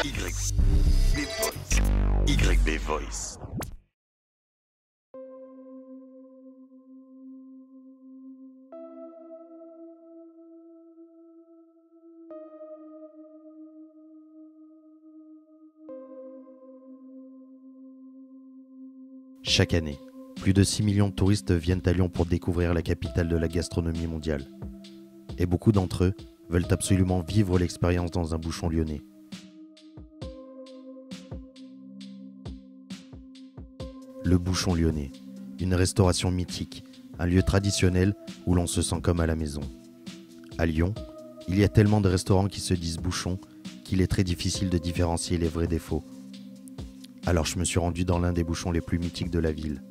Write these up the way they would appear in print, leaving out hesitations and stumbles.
YB Voice. YB Voice. Chaque année, plus de 6 millions de touristes viennent à Lyon pour découvrir la capitale de la gastronomie mondiale. Et beaucoup d'entre eux veulent absolument vivre l'expérience dans un bouchon lyonnais. Le bouchon lyonnais, une restauration mythique, un lieu traditionnel où l'on se sent comme à la maison. À Lyon, il y a tellement de restaurants qui se disent bouchons qu'il est très difficile de différencier les vrais des faux. Alors je me suis rendu dans l'un des bouchons les plus mythiques de la ville,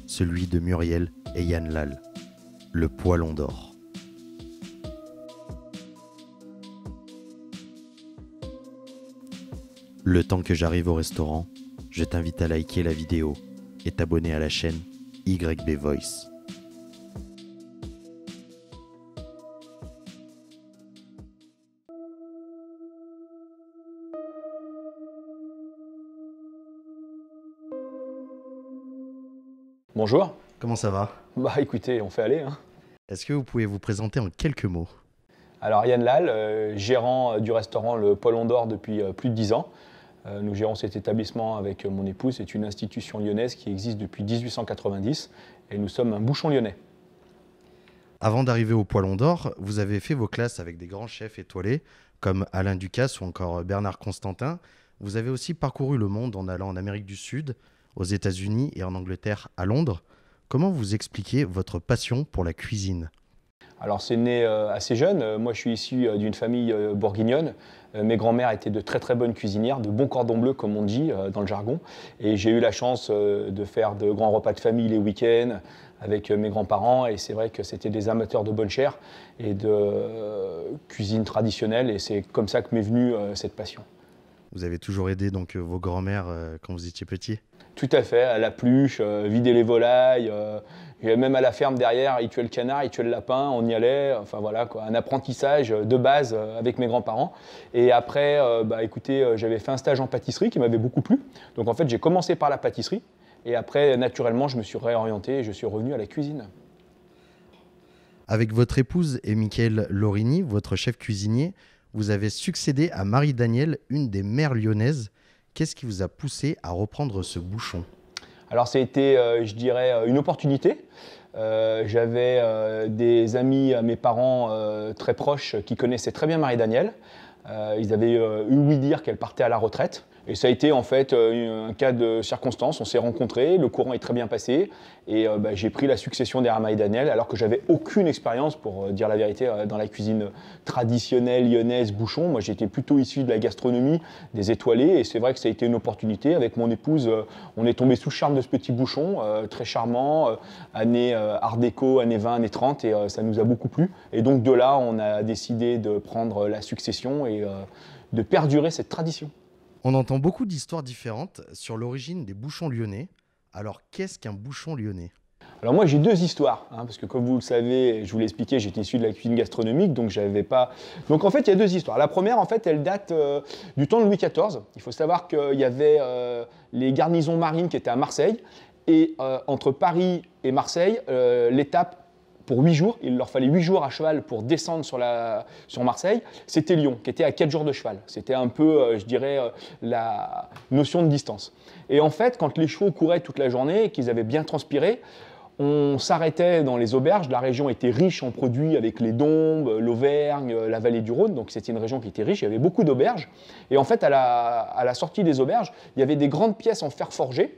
celui de Muriel et Yann Lal, le Poêlon d'Or. Le temps que j'arrive au restaurant, je t'invite à liker la vidéo et t'abonner à la chaîne YB Voice. Bonjour. Comment ça va? Bah écoutez, on fait aller. Hein. Est-ce que vous pouvez vous présenter en quelques mots? Alors Yann Lal, gérant du restaurant Le Poêlon d'Or depuis plus de 10 ans. Nous gérons cet établissement avec mon épouse. C'est une institution lyonnaise qui existe depuis 1890 et nous sommes un bouchon lyonnais. Avant d'arriver au Poêlon d'Or, vous avez fait vos classes avec des grands chefs étoilés comme Alain Ducasse ou encore Bernard Constantin. Vous avez aussi parcouru le monde en allant en Amérique du Sud, aux États-Unis et en Angleterre, à Londres. Comment vous expliquez votre passion pour la cuisine? Alors c'est né assez jeune. Moi je suis issu d'une famille bourguignonne. Mes grands-mères étaient de très très bonnes cuisinières, de bons cordons bleus comme on dit dans le jargon. Et j'ai eu la chance de faire de grands repas de famille les week-ends avec mes grands-parents. Et c'est vrai que c'était des amateurs de bonne chair et de cuisine traditionnelle. Et c'est comme ça que m'est venue cette passion. Vous avez toujours aidé donc vos grands-mères quand vous étiez petit? Tout à fait, à la pluche, vider les volailles, même à la ferme derrière, ils tuaient le canard, ils tuaient le lapin, on y allait, enfin voilà quoi, un apprentissage de base avec mes grands-parents. Et après, écoutez, j'avais fait un stage en pâtisserie qui m'avait beaucoup plu. Donc en fait, j'ai commencé par la pâtisserie et après, naturellement, je me suis réorienté et je suis revenu à la cuisine. Avec votre épouse et Mickaël Lorini, votre chef cuisinier, vous avez succédé à Marie Daniel, une des mères lyonnaises. Qu'est-ce qui vous a poussé à reprendre ce bouchon? Alors ça a été, je dirais, une opportunité. J'avais des amis, mes parents très proches, qui connaissaient très bien Marie Daniel. Ils avaient eu ouï dire qu'elle partait à la retraite. Et ça a été en fait un cas de circonstance. On s'est rencontrés, le courant est très bien passé. Et j'ai pris la succession derrière Marie Daniel, alors que j'avais aucune expérience, pour dire la vérité, dans la cuisine traditionnelle lyonnaise bouchon. Moi j'étais plutôt issu de la gastronomie, des étoilés. Et c'est vrai que ça a été une opportunité. Avec mon épouse, on est tombé sous le charme de ce petit bouchon, très charmant, année art déco, années 20, années 30. Et ça nous a beaucoup plu. Et donc de là, on a décidé de prendre la succession et de perdurer cette tradition. On entend beaucoup d'histoires différentes sur l'origine des bouchons lyonnais. Alors, qu'est-ce qu'un bouchon lyonnais? Alors moi j'ai deux histoires, parce que comme vous le savez, je vous l'ai expliqué, j'étais issu de la cuisine gastronomique, donc j'avais pas... Donc en fait il y a deux histoires. La première en fait elle date du temps de Louis XIV. Il faut savoir qu'il y avait les garnisons marines qui étaient à Marseille, et entre Paris et Marseille, l'étape pour 8 jours, il leur fallait 8 jours à cheval pour descendre sur Marseille, c'était Lyon, qui était à 4 jours de cheval. C'était un peu, je dirais, la notion de distance. Et en fait, quand les chevaux couraient toute la journée et qu'ils avaient bien transpiré, on s'arrêtait dans les auberges. La région était riche en produits avec les Dombes, l'Auvergne, la vallée du Rhône, donc c'était une région qui était riche, il y avait beaucoup d'auberges. Et en fait, à la sortie des auberges, il y avait des grandes pièces en fer forgé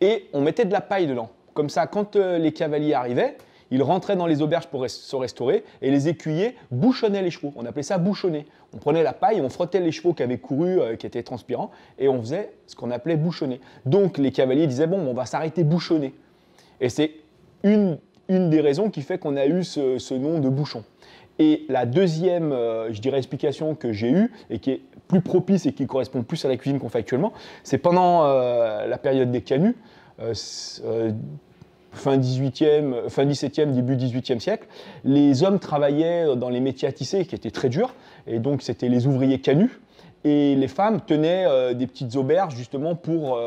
et on mettait de la paille dedans. Comme ça, quand les cavaliers arrivaient, ils rentraient dans les auberges pour se restaurer et les écuyers bouchonnaient les chevaux. On appelait ça bouchonner. On prenait la paille, on frottait les chevaux qui avaient couru, qui étaient transpirants, et on faisait ce qu'on appelait bouchonner. Donc les cavaliers disaient bon, on va s'arrêter bouchonner. Et c'est une des raisons qui fait qu'on a eu ce nom de bouchon. Et la deuxième, je dirais, explication que j'ai eue et qui est plus propice et qui correspond plus à la cuisine qu'on fait actuellement, c'est pendant la période des canuts. Fin 17e, début 18e siècle, les hommes travaillaient dans les métiers à tisser qui étaient très durs, et donc c'était les ouvriers canuts. Et les femmes tenaient des petites auberges justement pour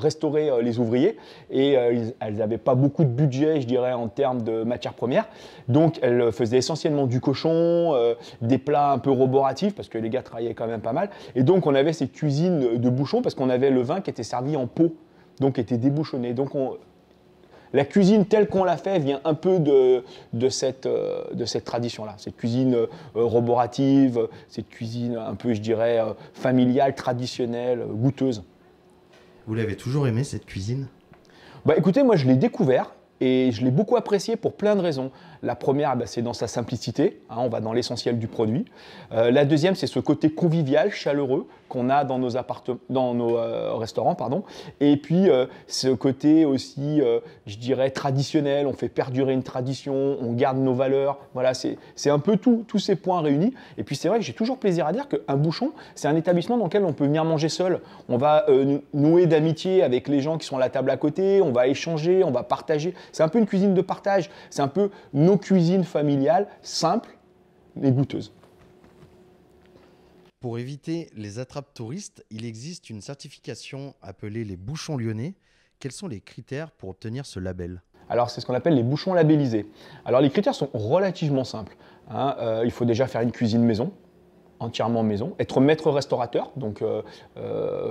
restaurer les ouvriers. Et elles n'avaient pas beaucoup de budget, je dirais, en termes de matières premières. Donc elles faisaient essentiellement du cochon, des plats un peu roboratifs, parce que les gars travaillaient quand même pas mal. Et donc on avait cette cuisine de bouchon, parce qu'on avait le vin qui était servi en pot, donc était débouchonné. Donc la cuisine telle qu'on l'a fait vient un peu de cette tradition-là, cette cuisine roborative, cette cuisine un peu, je dirais, familiale, traditionnelle, goûteuse. Vous l'avez toujours aimé, cette cuisine? Bah, écoutez, moi je l'ai découvert et je l'ai beaucoup apprécié pour plein de raisons. La première, c'est dans sa simplicité, hein, on va dans l'essentiel du produit. La deuxième, c'est ce côté convivial, chaleureux qu'on a dans nos restaurants. Pardon. Et puis, ce côté aussi, je dirais, traditionnel, on fait perdurer une tradition, on garde nos valeurs. Voilà, c'est un peu tous ces points réunis. Et puis, c'est vrai que j'ai toujours plaisir à dire qu'un bouchon, c'est un établissement dans lequel on peut venir manger seul. On va nouer d'amitié avec les gens qui sont à la table à côté, on va échanger, on va partager. C'est un peu une cuisine de partage, c'est un peu nos cuisines familiales, simples mais goûteuses. Pour éviter les attrapes touristes, il existe une certification appelée les bouchons lyonnais. Quels sont les critères pour obtenir ce label? Alors, c'est ce qu'on appelle les bouchons labellisés. Alors, les critères sont relativement simples, hein. Il faut déjà faire une cuisine maison, entièrement maison, être maître restaurateur, donc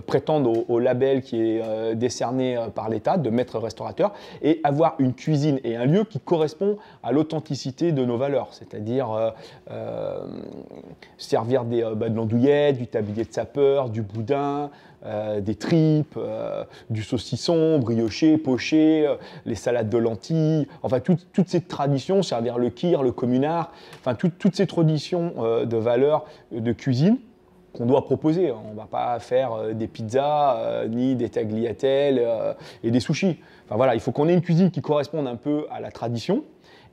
prétendre au label qui est décerné par l'État de maître restaurateur, et avoir une cuisine et un lieu qui correspond à l'authenticité de nos valeurs, c'est-à-dire servir de l'andouillette, du tablier de sapeur, du boudin, des tripes, du saucisson, brioché, poché, les salades de lentilles, enfin toutes ces traditions, servir le kir, le communard, enfin toutes ces traditions de valeurs de cuisine qu'on doit proposer. On ne va pas faire des pizzas, ni des tagliatelles et des sushis. Enfin voilà, il faut qu'on ait une cuisine qui corresponde un peu à la tradition.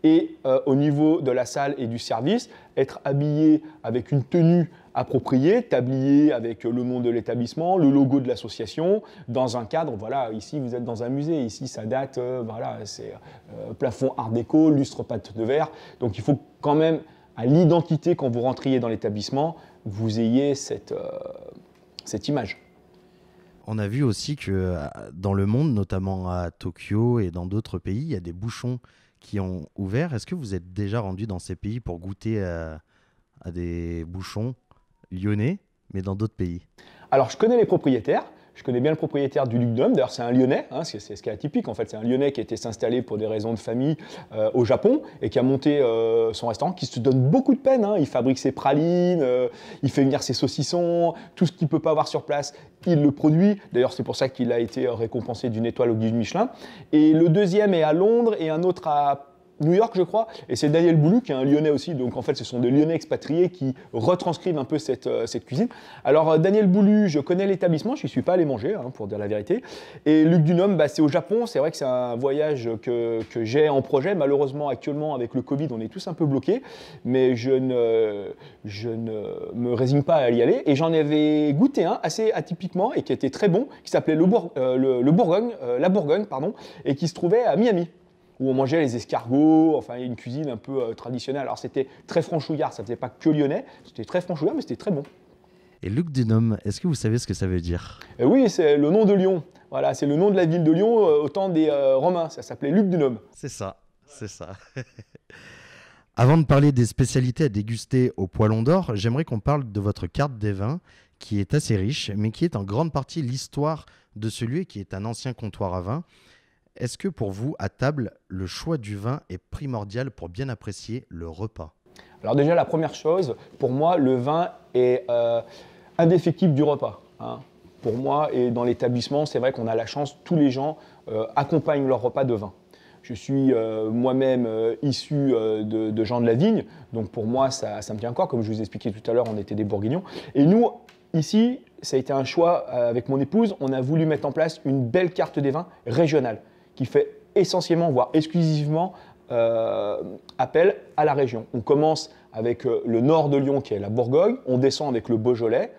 Et au niveau de la salle et du service, être habillé avec une tenue appropriée, tablier avec le nom de l'établissement, le logo de l'association, dans un cadre, voilà, ici vous êtes dans un musée, ici ça date, voilà, c'est plafond art déco, lustre pâte de verre, donc il faut quand même, à l'identité quand vous rentriez dans l'établissement, vous ayez cette image. On a vu aussi que dans le monde, notamment à Tokyo et dans d'autres pays, il y a des bouchons qui ont ouvert. Est-ce que vous êtes déjà rendu dans ces pays pour goûter à des bouchons lyonnais, mais dans d'autres pays? Alors, je connais les propriétaires. Je connais bien le propriétaire du Luc de Rome. D'ailleurs, c'est un Lyonnais, hein, c'est ce qui est atypique. En fait, c'est un Lyonnais qui a été s'installer pour des raisons de famille au Japon et qui a monté son restaurant, qui se donne beaucoup de peine, hein. Il fabrique ses pralines, il fait venir ses saucissons, tout ce qu'il ne peut pas avoir sur place, il le produit. D'ailleurs, c'est pour ça qu'il a été récompensé d'une étoile au guide Michelin. Et le deuxième est à Londres et un autre à New York, je crois, et c'est Daniel Boulou qui est un Lyonnais aussi, donc en fait ce sont des Lyonnais expatriés qui retranscrivent un peu cette cuisine. Alors Daniel Boulou, je connais l'établissement, je n'y suis pas allé manger, hein, pour dire la vérité, et Luc Dunhomme, c'est au Japon, c'est vrai que c'est un voyage que j'ai en projet, malheureusement actuellement avec le Covid on est tous un peu bloqués, mais je ne me résigne pas à y aller, et j'en avais goûté un assez atypiquement et qui était très bon, qui s'appelait la Bourgogne, et qui se trouvait à Miami, où on mangeait les escargots, enfin une cuisine un peu traditionnelle. Alors c'était très franchouillard, ça ne faisait pas que lyonnais, c'était très franchouillard, mais c'était très bon. Et Luc Dunhomme, est-ce que vous savez ce que ça veut dire? Oui, c'est le nom de Lyon. Voilà, c'est le nom de la ville de Lyon au temps des Romains. Ça s'appelait Luc Dunhomme. C'est ça, c'est ça. Avant de parler des spécialités à déguster au Poilon d'Or, j'aimerais qu'on parle de votre carte des vins, qui est assez riche, mais qui est en grande partie l'histoire de ce lieu, qui est un ancien comptoir à vin. Est-ce que pour vous, à table, le choix du vin est primordial pour bien apprécier le repas? Alors déjà, la première chose, pour moi, le vin est indéfectible du repas, hein. Pour moi, et dans l'établissement, c'est vrai qu'on a la chance, tous les gens accompagnent leur repas de vin. Je suis moi-même issu de gens de la vigne, donc pour moi, ça me tient encore. Comme je vous ai expliqué tout à l'heure, on était des Bourguignons. Et nous, ici, ça a été un choix avec mon épouse, on a voulu mettre en place une belle carte des vins régionale, qui fait essentiellement, voire exclusivement, appel à la région. On commence avec le nord de Lyon, qui est la Bourgogne, on descend avec le Beaujolais,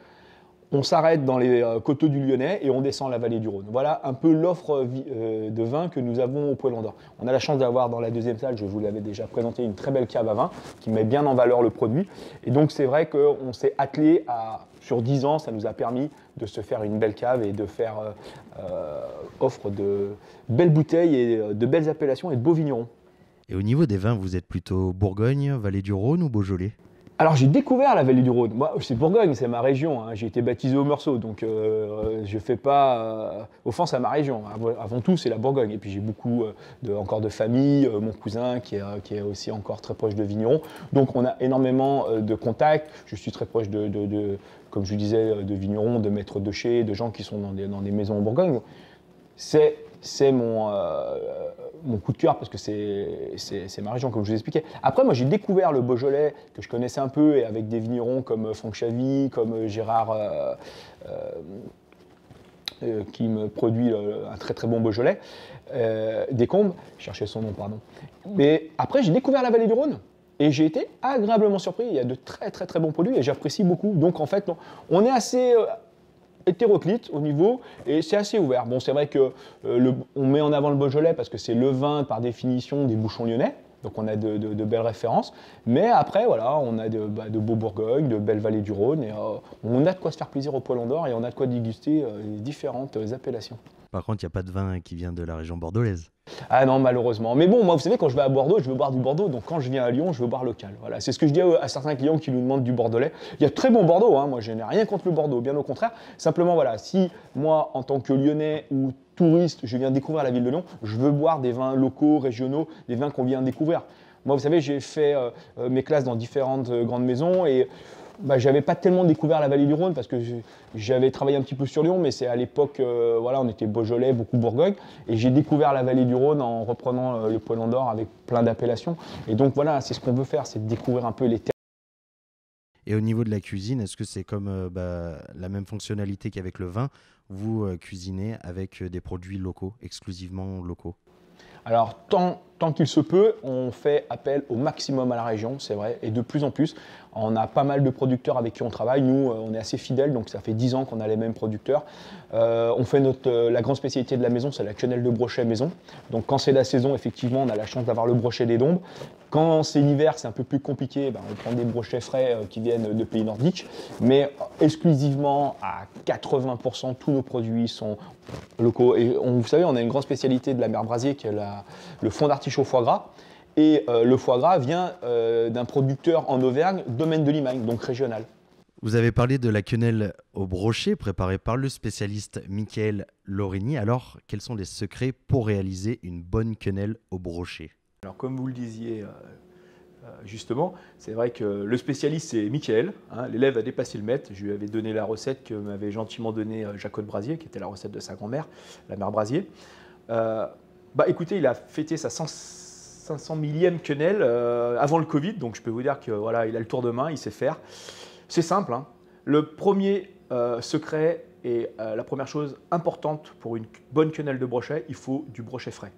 on s'arrête dans les coteaux du Lyonnais et on descend la vallée du Rhône. Voilà un peu l'offre de vin que nous avons au Poilon d'Or. On a la chance d'avoir dans la deuxième salle, je vous l'avais déjà présenté, une très belle cave à vin qui met bien en valeur le produit. Et donc c'est vrai qu'on s'est attelé à sur 10 ans, ça nous a permis de se faire une belle cave et de faire offre de belles bouteilles et de belles appellations et de beaux vignerons. Et au niveau des vins, vous êtes plutôt Bourgogne, Vallée du Rhône ou Beaujolais? Alors j'ai découvert la vallée du Rhône. Moi, c'est Bourgogne, c'est ma région. Hein. J'ai été baptisé au Meursault, donc je ne fais pas offense à ma région. Avant tout, c'est la Bourgogne. Et puis j'ai beaucoup encore de famille, mon cousin qui est aussi encore très proche de vignerons. Donc on a énormément de contacts. Je suis très proche comme je disais, de vignerons, de maîtres de chais, de gens qui sont dans des maisons en Bourgogne. C'est mon coup de cœur parce que c'est ma région, comme je vous expliquais. Après, moi, j'ai découvert le Beaujolais que je connaissais un peu et avec des vignerons comme Franck Chavy, comme Gérard qui me produit un très très bon Beaujolais, Descombes, je cherchais son nom, pardon. Mais après, j'ai découvert la vallée du Rhône. Et j'ai été agréablement surpris. Il y a de très très très bons produits et j'apprécie beaucoup. Donc en fait, on est assez hétéroclite au niveau et c'est assez ouvert. Bon, c'est vrai que on met en avant le Beaujolais parce que c'est le vin par définition des bouchons lyonnais. Donc on a de belles références. Mais après, voilà, on a de beaux Bourgogne, de belles vallées du Rhône. Et on a de quoi se faire plaisir au Poilon d'Or et on a de quoi déguster les différentes appellations. Par contre, il n'y a pas de vin qui vient de la région bordelaise. Ah non, malheureusement. Mais bon, moi, vous savez, quand je vais à Bordeaux, je veux boire du Bordeaux. Donc quand je viens à Lyon, je veux boire local. Voilà, c'est ce que je dis à certains clients qui nous demandent du Bordelais. Il y a de très bon Bordeaux. Hein. Moi, je n'ai rien contre le Bordeaux, bien au contraire. Simplement, voilà, si moi, en tant que Lyonnais ou touriste, je viens découvrir la ville de Lyon, je veux boire des vins locaux, régionaux, des vins qu'on vient découvrir. Moi, vous savez, j'ai fait mes classes dans différentes grandes maisons et je n'avais pas tellement découvert la vallée du Rhône parce que j'avais travaillé un petit peu sur Lyon, mais c'est à l'époque, voilà, on était Beaujolais, beaucoup Bourgogne, et j'ai découvert la vallée du Rhône en reprenant le Poilon d'Or avec plein d'appellations. Et donc voilà, c'est ce qu'on veut faire, c'est de découvrir un peu les terres. Et au niveau de la cuisine, est-ce que c'est comme la même fonctionnalité qu'avec le vin? Vous cuisinez avec des produits locaux, exclusivement locaux? Alors, tant qu'il se peut, on fait appel au maximum à la région, c'est vrai, et de plus en plus. On a pas mal de producteurs avec qui on travaille. Nous, on est assez fidèles, donc ça fait 10 ans qu'on a les mêmes producteurs. On fait la grande spécialité de la maison, c'est la quenelle de brochet maison. Donc, quand c'est la saison, effectivement, on a la chance d'avoir le brochet des Dombes. Quand c'est l'hiver, c'est un peu plus compliqué. On prend des brochets frais qui viennent de pays nordiques. Mais exclusivement, à 80%, tous nos produits sont locaux. Et vous savez, on a une grande spécialité de la mer Brasier qui est le fond d'artichaut foie gras. Et le foie gras vient d'un producteur en Auvergne, domaine de Limagne, donc régional. Vous avez parlé de la quenelle au brochet préparée par le spécialiste Michael Lorini. Alors, quels sont les secrets pour réaliser une bonne quenelle au brochet? Alors, comme vous le disiez justement, c'est vrai que le spécialiste, c'est Michael. Hein, l'élève a dépassé le maître. Je lui avais donné la recette que m'avait gentiment donnée Jacob Brasier, qui était la recette de sa grand-mère, la mère Brasier. Écoutez, il a fêté sa 500 millième quenelle avant le Covid, donc je peux vous dire que voilà, il a le tour de main, il sait faire. C'est simple. Hein. Le premier secret et la première chose importante pour une bonne quenelle de brochet, il faut du brochet frais.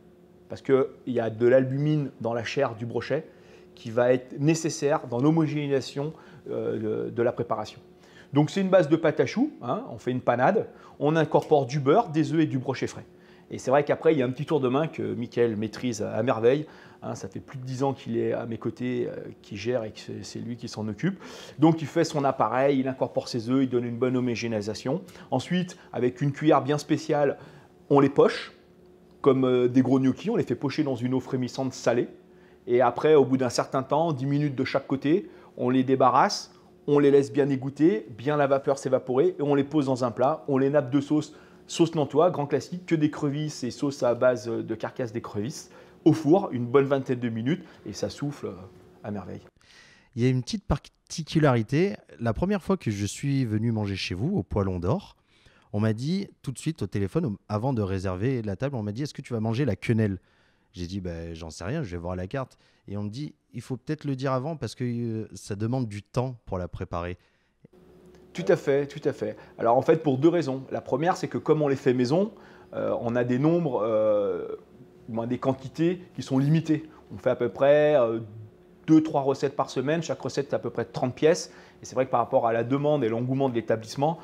Parce qu'il y a de l'albumine dans la chair du brochet qui va être nécessaire dans l'homogénéisation de la préparation. Donc c'est une base de pâte à choux, hein, on fait une panade, on incorpore du beurre, des œufs et du brochet frais. Et c'est vrai qu'après, il y a un petit tour de main que Michael maîtrise à merveille. Hein, ça fait plus de 10 ans qu'il est à mes côtés, qu'il gère et que c'est lui qui s'en occupe. Donc il fait son appareil, il incorpore ses œufs, il donne une bonne homogénéisation. Ensuite, avec une cuillère bien spéciale, on les poche, comme des gros gnocchis, on les fait pocher dans une eau frémissante salée. Et après, au bout d'un certain temps, 10 minutes de chaque côté, on les débarrasse, on les laisse bien égoutter, bien la vapeur s'évaporer, et on les pose dans un plat, on les nappe de sauce nantois, grand classique, que d'écrevisses et sauce à base de carcasse d'écrevisses, au four, une bonne vingtaine de minutes, et ça souffle à merveille. Il y a une petite particularité. La première fois que je suis venu manger chez vous, au Poilon d'Or, on m'a dit tout de suite au téléphone, avant de réserver la table, on m'a dit « Est-ce que tu vas manger la quenelle ?» J'ai dit j'en sais rien, je vais voir la carte. Et on me dit il faut peut-être le dire avant parce que ça demande du temps pour la préparer. Tout à fait, tout à fait. Alors en fait pour deux raisons. La première c'est que comme on les fait maison, on a des nombres, des quantités qui sont limitées. On fait à peu près 2-3 recettes par semaine, chaque recette c'est à peu près 30 pièces. Et c'est vrai que par rapport à la demande et l'engouement de l'établissement,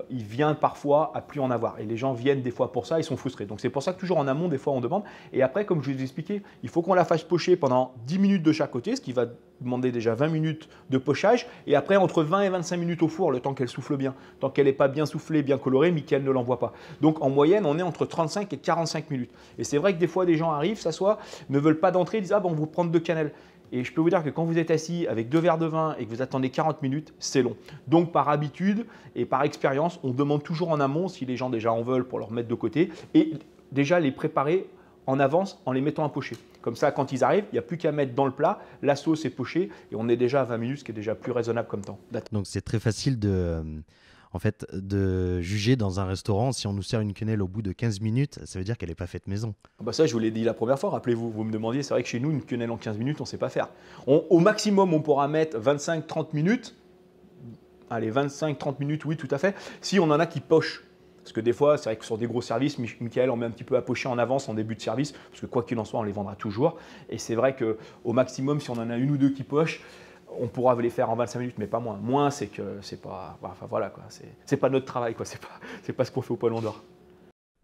il vient parfois à plus en avoir. Et les gens viennent des fois pour ça, ils sont frustrés. Donc c'est pour ça que toujours en amont, des fois on demande. Et après, comme je vous ai expliqué, il faut qu'on la fasse pocher pendant 10 minutes de chaque côté, ce qui va demander déjà 20 minutes de pochage. Et après, entre 20 et 25 minutes au four, le temps qu'elle souffle bien. Tant qu'elle n'est pas bien soufflée, bien colorée, Mickaël ne l'envoie pas. Donc en moyenne, on est entre 35 et 45 minutes. Et c'est vrai que des fois, des gens arrivent, s'assoient, ne veulent pas d'entrée, ils disent « Ah bon, on va vous prendre 2 cannelles ». Et je peux vous dire que quand vous êtes assis avec 2 verres de vin et que vous attendez 40 minutes, c'est long. Donc par habitude et par expérience, on demande toujours en amont si les gens déjà en veulent pour leur mettre de côté et déjà les préparer en avance en les mettant à pocher. Comme ça, quand ils arrivent, il n'y a plus qu'à mettre dans le plat, la sauce est pochée et on est déjà à 20 minutes, ce qui est déjà plus raisonnable comme temps. Donc c'est très facile de juger dans un restaurant. Si on nous sert une quenelle au bout de 15 minutes, ça veut dire qu'elle n'est pas faite maison. Ça, je vous l'ai dit la première fois, rappelez-vous, vous me demandiez, c'est vrai que chez nous, une quenelle en 15 minutes, on ne sait pas faire. Au maximum, on pourra mettre 25-30 minutes. Allez, 25-30 minutes, oui, tout à fait. Si on en a qui pochent. Parce que des fois, c'est vrai que sur des gros services, Mickaël, on met un petit peu à pocher en avance en début de service, parce que quoi qu'il en soit, on les vendra toujours. Et c'est vrai qu'au maximum, si on en a une ou deux qui pochent, on pourra les faire en 25 minutes, mais pas moins. Moins, c'est que c'est pas, enfin voilà quoi, c'est pas notre travail quoi, c'est pas ce qu'on fait au Poilon d'Or.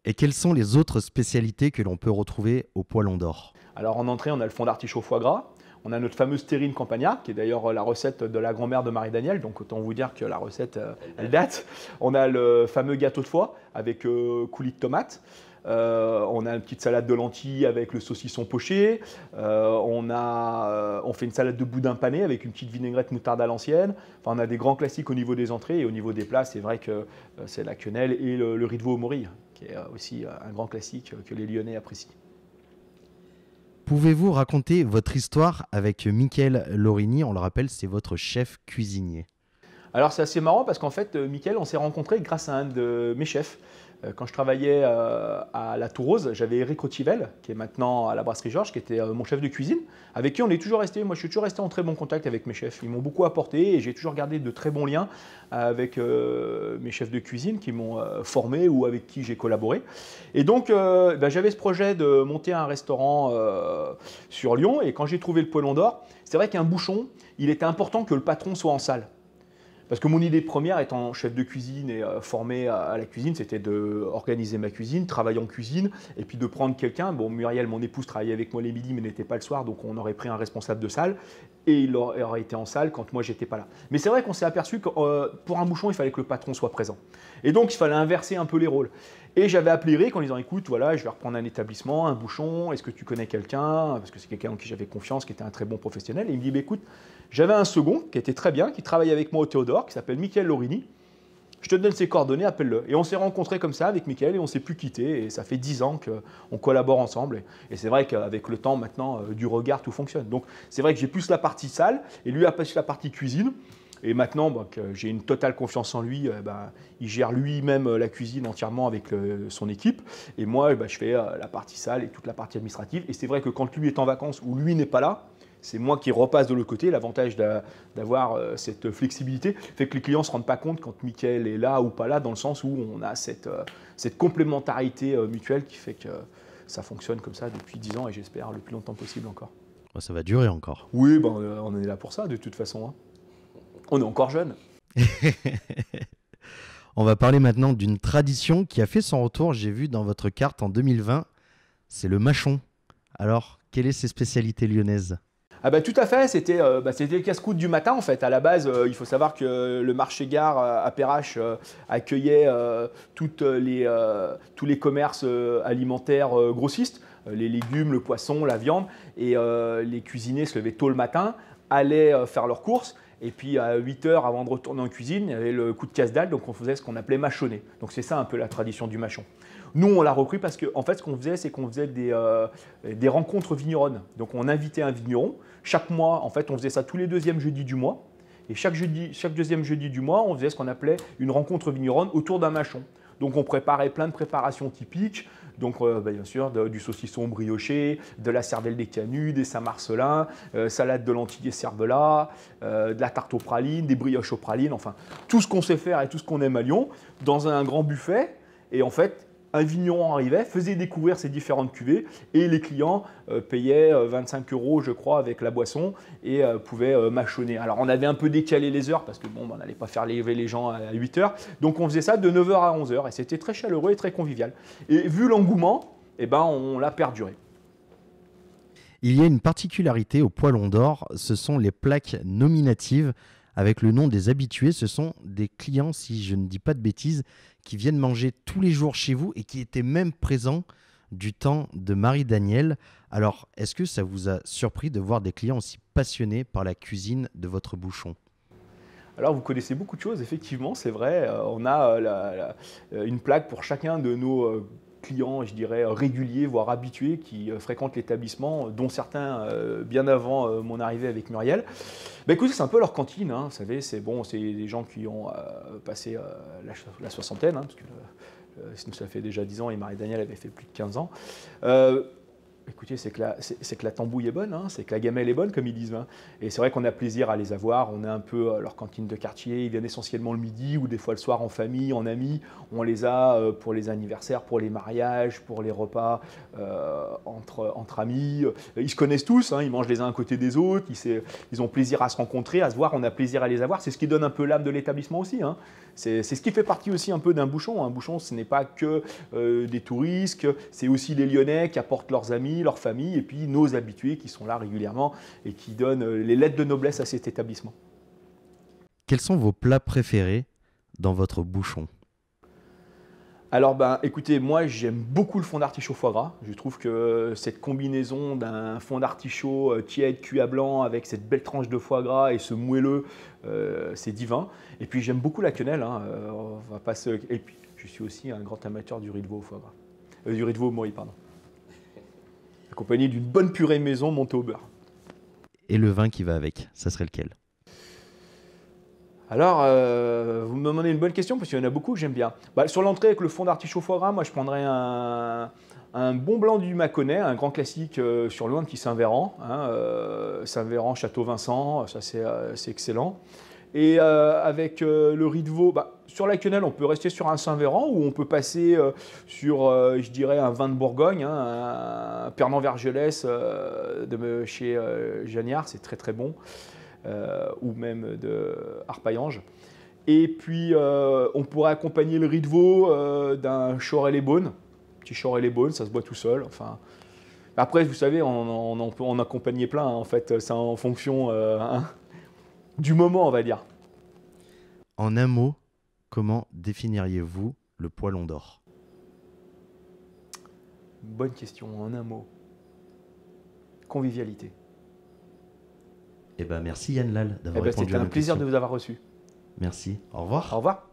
Et quelles sont les autres spécialités que l'on peut retrouver au Poilon d'Or? Alors en entrée, on a le fond d'artichaut foie gras. On a notre fameuse terrine campagnard, qui est d'ailleurs la recette de la grand-mère de Marie-Daniel, donc autant vous dire que la recette, elle date. On a le fameux gâteau de foie avec coulis de tomate. On a une petite salade de lentilles avec le saucisson poché. On fait une salade de boudin pané avec une petite vinaigrette moutarde à l'ancienne. Enfin, on a des grands classiques au niveau des entrées et au niveau des plats, c'est vrai que c'est la quenelle et le riz de veau au morille, qui est aussi un grand classique que les Lyonnais apprécient. Pouvez-vous raconter votre histoire avec Mickaël Lorini? On le rappelle, c'est votre chef cuisinier. Alors c'est assez marrant parce qu'en fait, Mickaël, on s'est rencontrés grâce à un de mes chefs. Quand je travaillais à la Tour-Rose, j'avais Eric Rotivel, qui est maintenant à la Brasserie Georges, qui était mon chef de cuisine, avec qui on est toujours resté. Moi, je suis toujours resté en très bon contact avec mes chefs. Ils m'ont beaucoup apporté et j'ai toujours gardé de très bons liens avec mes chefs de cuisine qui m'ont formé ou avec qui j'ai collaboré. Et donc, j'avais ce projet de monter un restaurant sur Lyon. Et quand j'ai trouvé le Poilon d'Or, c'est vrai qu'un bouchon, il était important que le patron soit en salle. Parce que mon idée première, étant chef de cuisine et formé à la cuisine, c'était d'organiser ma cuisine, travailler en cuisine, et puis de prendre quelqu'un. Bon, Muriel, mon épouse, travaillait avec moi les midis, mais n'était pas le soir, donc on aurait pris un responsable de salle, et il aurait été en salle quand moi, j'étais pas là. Mais c'est vrai qu'on s'est aperçu que pour un bouchon, il fallait que le patron soit présent. Et donc, il fallait inverser un peu les rôles. Et j'avais appelé Eric en lui disant, écoute, voilà, je vais reprendre un établissement, un bouchon, est-ce que tu connais quelqu'un? Parce que c'est quelqu'un en qui j'avais confiance, qui était un très bon professionnel. Et il me dit, écoute, j'avais un second qui était très bien, qui travaillait avec moi au Théodore, qui s'appelle Mickaël Lorini. Je te donne ses coordonnées, appelle-le. Et on s'est rencontrés comme ça avec Mickaël et on ne s'est plus quittés. Et ça fait 10 ans qu'on collabore ensemble. Et c'est vrai qu'avec le temps, maintenant, du regard, tout fonctionne. Donc c'est vrai que j'ai plus la partie salle et lui a plus la partie cuisine. Et maintenant que j'ai une totale confiance en lui, il gère lui-même la cuisine entièrement avec son équipe. Et moi, je fais la partie salle et toute la partie administrative. Et c'est vrai que quand lui est en vacances ou lui n'est pas là, c'est moi qui repasse de l'autre côté. L'avantage d'avoir cette flexibilité fait que les clients ne se rendent pas compte quand Mickaël est là ou pas là, dans le sens où on a cette complémentarité mutuelle qui fait que ça fonctionne comme ça depuis 10 ans et j'espère le plus longtemps possible encore. Ça va durer encore. Oui, on est là pour ça de toute façon. Hein. On est encore jeune. On va parler maintenant d'une tradition qui a fait son retour, j'ai vu dans votre carte en 2020, c'est le mâchon. Alors, quelle est ses spécialités lyonnaises? Tout à fait, c'était le casse-croûte du matin en fait. À la base, il faut savoir que le marché-gare à Perrache accueillait tous les commerces alimentaires grossistes, les légumes, le poisson, la viande, et les cuisiniers se levaient tôt le matin, allaient faire leurs courses. Et puis à 8 h avant de retourner en cuisine, il y avait le coup de casse-dalle, donc on faisait ce qu'on appelait mâchonner. Donc c'est ça un peu la tradition du mâchon. Nous, on l'a repris parce qu'en fait, ce qu'on faisait, c'est qu'on faisait des rencontres vigneronnes. Donc on invitait un vigneron. Chaque mois, en fait, on faisait ça tous les deuxièmes jeudis du mois. Et chaque deuxième jeudi du mois, on faisait ce qu'on appelait une rencontre vigneronne autour d'un mâchon. Donc on préparait plein de préparations typiques. Donc bien sûr du saucisson brioché, de la cervelle des canuts, des Saint-Marcelin, salade de lentilles et cervelas, de la tarte aux pralines, des brioches aux pralines, enfin tout ce qu'on sait faire et tout ce qu'on aime à Lyon dans un grand buffet. Et en fait, un vigneron arrivait, faisait découvrir ses différentes cuvées et les clients payaient 25 €, je crois, avec la boisson et pouvaient mâchonner. Alors on avait un peu décalé les heures parce que bon, on n'allait pas faire lever les gens à 8 h. Donc on faisait ça de 9 h à 11 h et c'était très chaleureux et très convivial. Et vu l'engouement, eh ben, on l'a perduré. Il y a une particularité au Poilon d'Or, ce sont les plaques nominatives avec le nom des habitués. Ce sont des clients, si je ne dis pas de bêtises, qui viennent manger tous les jours chez vous et qui étaient même présents du temps de Marie-Danielle. Alors, est-ce que ça vous a surpris de voir des clients aussi passionnés par la cuisine de votre bouchon ? Alors, vous connaissez beaucoup de choses, effectivement, c'est vrai. On a une plaque pour chacun de nos clients, je dirais, réguliers, voire habitués, qui fréquentent l'établissement, dont certains bien avant mon arrivée avec Muriel. Bah, écoutez, c'est un peu leur cantine, hein, vous savez, c'est des gens qui ont passé la soixantaine, hein, parce que ça fait déjà 10 ans et Marie-Danielle avait fait plus de 15 ans. Écoutez, c'est que la tambouille est bonne, hein, c'est que la gamelle est bonne, comme ils disent. Hein. Et c'est vrai qu'on a plaisir à les avoir. On a un peu leur cantine de quartier. Ils viennent essentiellement le midi ou des fois le soir en famille, en amis. On les a pour les anniversaires, pour les mariages, pour les repas entre amis. Ils se connaissent tous, hein, ils mangent les uns à côté des autres. Ils ont plaisir à se rencontrer, à se voir. On a plaisir à les avoir. C'est ce qui donne un peu l'âme de l'établissement aussi. Hein. C'est ce qui fait partie aussi un peu d'un bouchon. Un bouchon, ce n'est pas que des touristes, c'est aussi les Lyonnais qui apportent leurs amis, leurs familles, et puis nos habitués qui sont là régulièrement et qui donnent les lettres de noblesse à cet établissement. Quels sont vos plats préférés dans votre bouchon ? Alors, écoutez, moi j'aime beaucoup le fond d'artichaut foie gras. Je trouve que cette combinaison d'un fond d'artichaut tiède, cuit à blanc, avec cette belle tranche de foie gras et ce moelleux, c'est divin. Et puis j'aime beaucoup la quenelle. Hein, on va pas se... Et puis je suis aussi un grand amateur du riz de veau au foie gras. Du riz de veau au morille, pardon. Accompagné d'une bonne purée maison montée au beurre. Et le vin qui va avec, ça serait lequel ? Alors, vous me demandez une bonne question parce qu'il y en a beaucoup que j'aime bien. Sur l'entrée avec le fond d'artichaut foie gras, moi je prendrais un bon blanc du Mâconnais, un grand classique sur loin de petit Saint-Véran. Hein, Saint-Véran, Château-Vincent, ça c'est excellent. Et avec le riz de veau, sur la quenelle, on peut rester sur un Saint-Véran ou on peut passer sur, je dirais, un vin de Bourgogne, hein, un Pernod Vergelès de chez Jagnard, c'est très très bon. Ou même de Arpaillange. Et puis, on pourrait accompagner le riz de veau d'un Chorel et Beaune. Petit Chorel et Beaune, ça se boit tout seul. Enfin, après, vous savez, on peut en accompagner plein. Hein, en fait, c'est en fonction du moment, on va dire. En un mot, comment définiriez-vous le Poilon d'Or ? Bonne question, en un mot. Convivialité. Merci Yann Lal d'avoir répondu à nos questions. C'était un plaisir de vous avoir reçu. Merci. Au revoir. Au revoir.